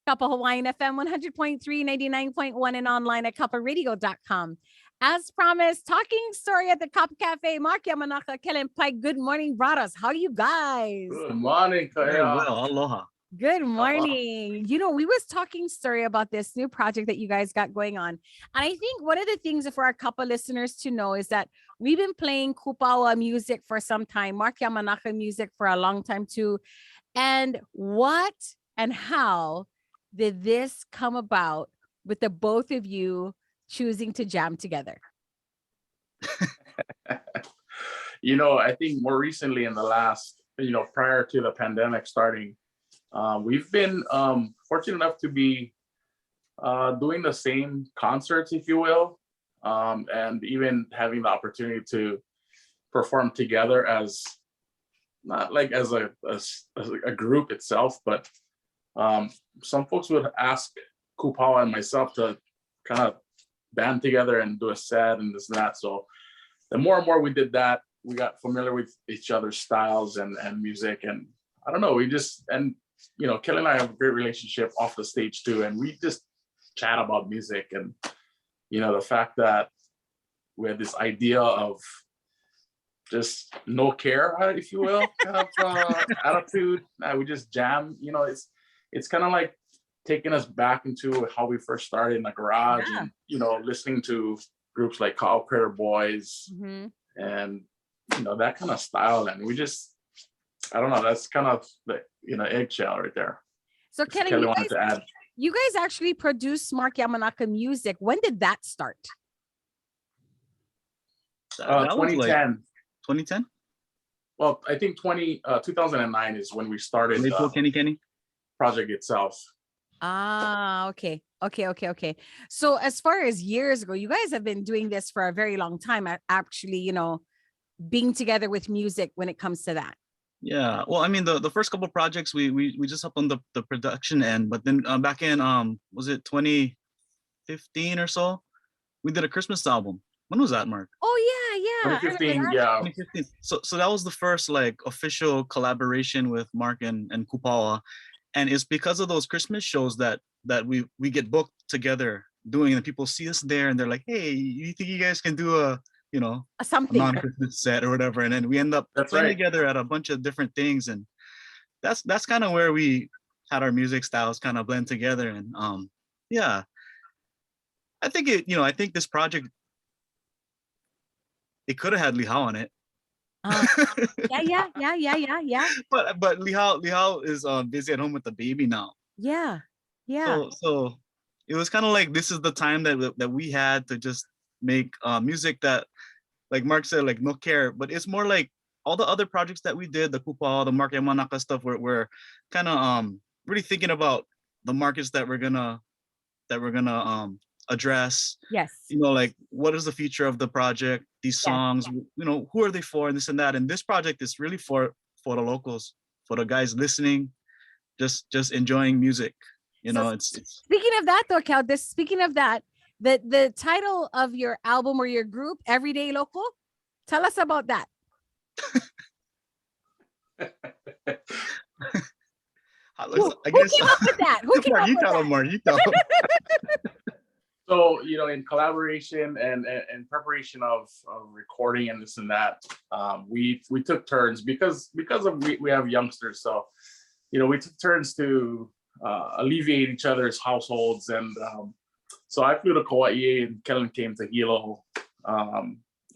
Kappa Hawaiian FM 100.3, 99.1, and online at kapparadio.com. As promised, talking story at the Kappa Cafe. Mark Yamanaka, Kellen Pike. Good morning, brothers. How are you guys? Good morning, Kaya. Very well. Aloha. Good morning. You know, we was talking story about this new project that you guys got going on. And I think one of the things for our couple listeners to know is that we've been playing Kupawa music for some time, Mark Yamanaka music for a long time too. And what and how did this come about with the both of you choosing to jam together? I think more recently in the last, prior to the pandemic starting, we've been fortunate enough to be doing the same concerts, if you will, and even having the opportunity to perform together as not like as a group itself, but some folks would ask Kupawa and myself to kind of band together and do a set and this and that. So the more and more we did that, we got familiar with each other's styles and music. And I don't know, Kelly and I have a great relationship off the stage too. And we just chat about music and, the fact that we had this idea of just no care, if you will, kind of attitude. We just jam, it's kind of like taking us back into how we first started in the garage and, listening to groups like Cow Critter Boys and, that kind of style. And we just, I don't know, that's kind of the, eggshell right there. So Kelly, you guys actually produced Mark Yamanaka music. When did that start? 2010. 2010? Well, I think 2009 is when we started the project itself. Okay. So as far as years ago, you guys have been doing this for a very long time, actually, being together with music when it comes to that. Yeah, well, I mean, the first couple of projects we just up on the production end, but then back in was it 2015 or so, we did a Christmas album. When was that, Mark? Oh yeah. 2015, yeah. 2015. So that was the first like official collaboration with Mark and Kupawa, and it's because of those Christmas shows that we get booked together doing, and people see us there and they're like, hey, you think you guys can do a something, a non-Christmas set or whatever, and then we end up playing together at a bunch of different things, and that's kind of where we had our music styles kind of blend together. And yeah, I think I think this project, it could have had Lihao on it. Yeah. But Lihao is busy at home with the baby now. Yeah. So it was kind of like, this is the time that we had to just make music that, like Mark said, like no care. But it's more like all the other projects that we did, the Kupawa, the Mark Yamanaka stuff, we're kind of really thinking about the markets that we're gonna address. Yes. Like, what is the future of the project? These songs, who are they for, and this and that. And this project is really for the locals, for the guys listening, just enjoying music. It's speaking of that though, Cal, speaking of that, the title of your album or your group, Everyday Local, tell us about that. Who came up with that? Who came up with that? Mark, you tell him. So, in collaboration and preparation of recording and this and that, we took turns because we have youngsters. So, we took turns to alleviate each other's households. And so I flew to Kauai and Kellen came to Hilo.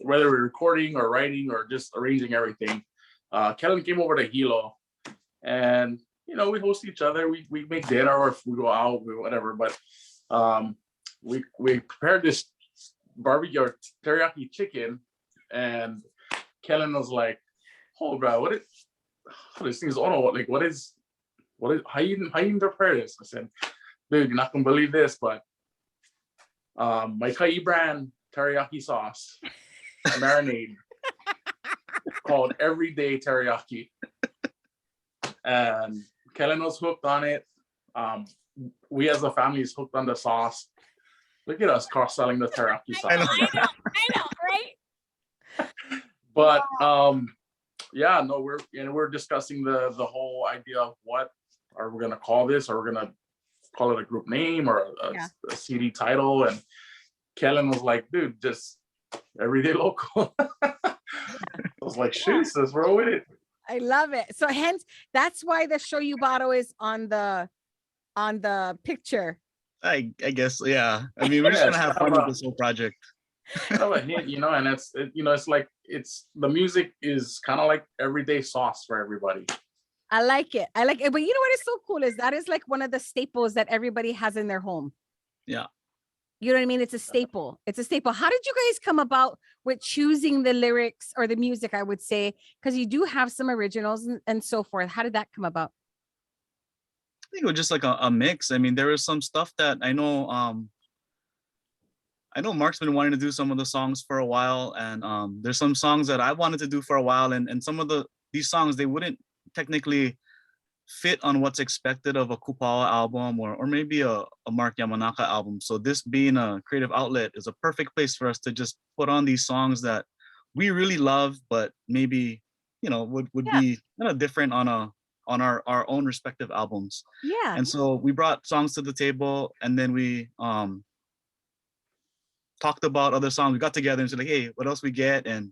Whether we're recording or writing or just arranging everything, Kellen came over to Hilo, and we host each other. We make dinner, or if we go out, whatever. But we prepared this barbecue or teriyaki chicken, and Kellen was like, "Oh, bro, this thing is what is how you prepare this?" I said, "Dude, you're not gonna believe this, but my Kai brand teriyaki sauce marinade called Everyday Teriyaki," and Kellen was hooked on it. We as a family is hooked on the sauce. Look at us cross-selling the teriyaki sauce. I know, right? But we're discussing the whole idea of what are we gonna call this? Are we gonna call it a group name or Yeah. a CD title. And Kellen was like, dude, just everyday local. I was like, shoot, let's roll with it. I love it. So hence that's why the show you bottle is on the picture. I guess, yeah. I mean, we're just Yeah, gonna have fun with this whole project. Kind of a hint, you know, and it's like the music is kind of like everyday sauce for everybody. I like it. I like it. But you know what is so cool is that is like one of the staples that everybody has in their home. Yeah. You know what I mean? It's a staple. It's a staple. How did you guys come about with choosing the lyrics or the music, I would say? Because you do have some originals and so forth. How did that come about? I think it was just like a mix. I mean, there was some stuff that I know Mark's been wanting to do some of the songs for a while, and there's some songs that I wanted to do for a while, and some of these songs, they wouldn't technically fit on what's expected of a Kupawa album or maybe a Mark Yamanaka album. So this being a creative outlet is a perfect place for us to just put on these songs that we really love, but maybe, you know, would be kind of different on our own respective albums. Yeah. And so we brought songs to the table, and then we talked about other songs. We got together and said like, hey, what else we get? And,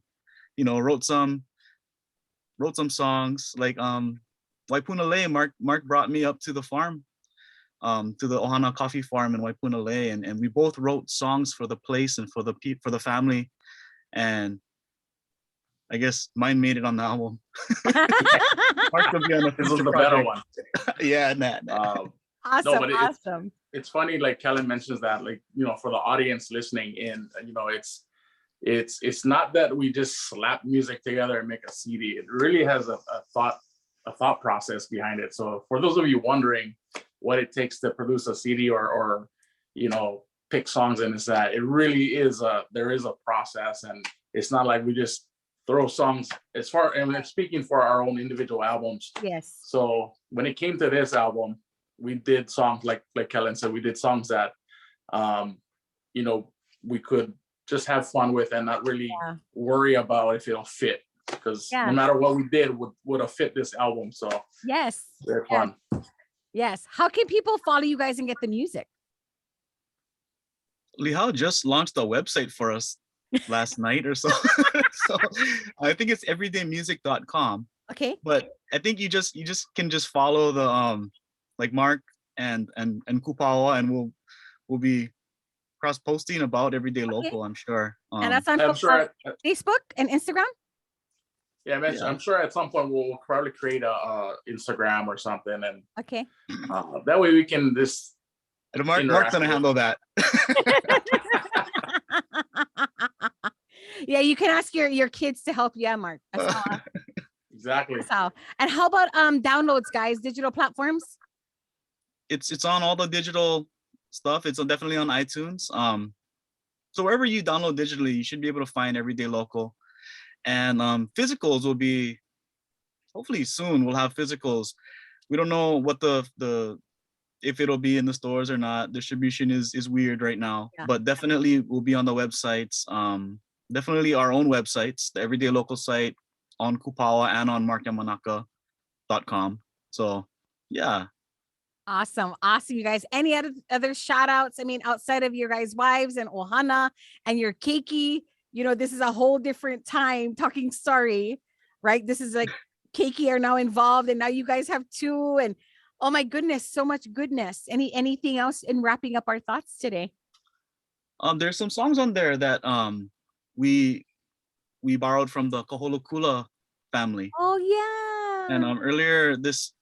you know, wrote some songs like Waipunalei. Mark brought me up to the farm, to the Ohana Coffee Farm in Waipunalei, and we both wrote songs for the place and for the family. And I guess mine made it on the album. Mark will be on This was the better one. Yeah, Awesome. No, but Awesome. It's funny, like Kellen mentions that, like, you know, for the audience listening in, you know, it's not that we just slap music together and make a CD. It really has a thought process behind it. So for those of you wondering what it takes to produce a CD or you know, pick songs and this that, it really is there is a process, and it's not like we just throw songs and I'm speaking for our own individual albums. Yes. So when it came to this album, we did songs like Kellen said, we did songs that you know, we could just have fun with and not really worry about if it'll fit, because no matter what we did would have fit this album. So yes, very fun. Yes. How can people follow you guys and get the music? Lihao just launched a website for us last night or so. So I think it's everydaymusic.com. Okay. But I think you just can just follow the like Mark and Kupawa, and we'll be cross posting about Everyday Local, I'm sure. And that's on Facebook and Instagram. Yeah, I'm sure at some point we'll probably create a Instagram or something, and that way we can just. Mark's gonna handle that. Yeah, you can ask your kids to help you, Mark. Exactly. That's how. And how about downloads, guys? Digital platforms? It's on all the digital stuff. It's definitely on iTunes. So wherever you download digitally, you should be able to find Everyday Local. And physicals will be, hopefully soon we'll have physicals. We don't know what if it'll be in the stores or not. Distribution is weird right now, but definitely will be on the websites. Definitely our own websites, the Everyday Local site, on Kupawa and on markyamanaka.com. So yeah. Awesome. You guys. Any other shout outs? I mean, outside of your guys' wives and Ohana and your keiki, you know, this is a whole different time talking story, right? This is like keiki are now involved, and now you guys have two, and oh my goodness, so much goodness. Anything else in wrapping up our thoughts today? There's some songs on there that we borrowed from the Kaholokula family. Oh yeah. And earlier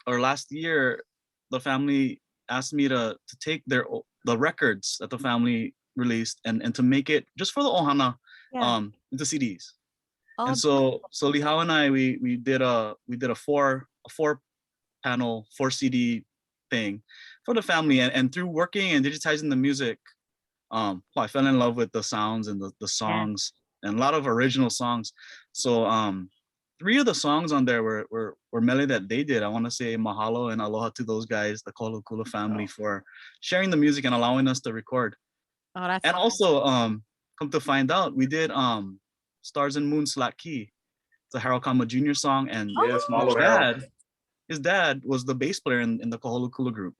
last year, the family asked me to take the records that the family released and to make it just for the Ohana into CDs. And so Lihao and I we did a 4-panel 4 CD thing for the family, and through working and digitizing the music, I fell in love with the sounds and the songs, and a lot of original songs. So 3 of the songs on there were mele that they did. I want to say mahalo and aloha to those guys, the Kaholokula family, for sharing the music and allowing us to record. Oh, that's and awesome. Also come to find out, we did Stars and Moon Slack Key. It's a Harold Kama Jr. song, and his dad was the bass player in the Kaholokula group.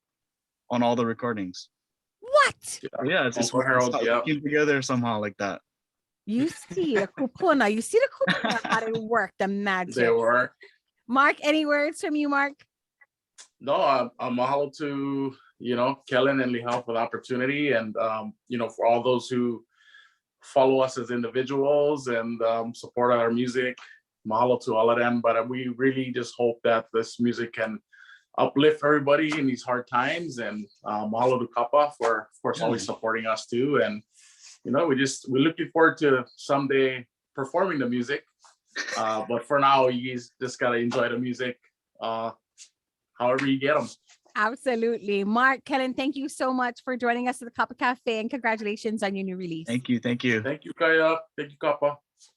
on all the recordings. What? Yeah, it's just Uncle Harold, how yeah. it came together somehow like that. You see the kupuna. You see the kupuna, how they work, the magic. They were. Mark, any words from you, Mark? No, I'm mahalo to, Kellen and Lihal for the opportunity, and for all those who follow us as individuals and support our music. Mahalo to all of them. But we really just hope that this music can uplift everybody in these hard times. And mahalo to Kappa for, of course, always supporting us too. And we're looking forward to someday performing the music. But for now, you guys just gotta enjoy the music, however you get them. Absolutely. MarkNKellen, thank you so much for joining us at the Kappa Cafe, and congratulations on your new release. Thank you. Thank you, Kaya. Thank you, Kappa.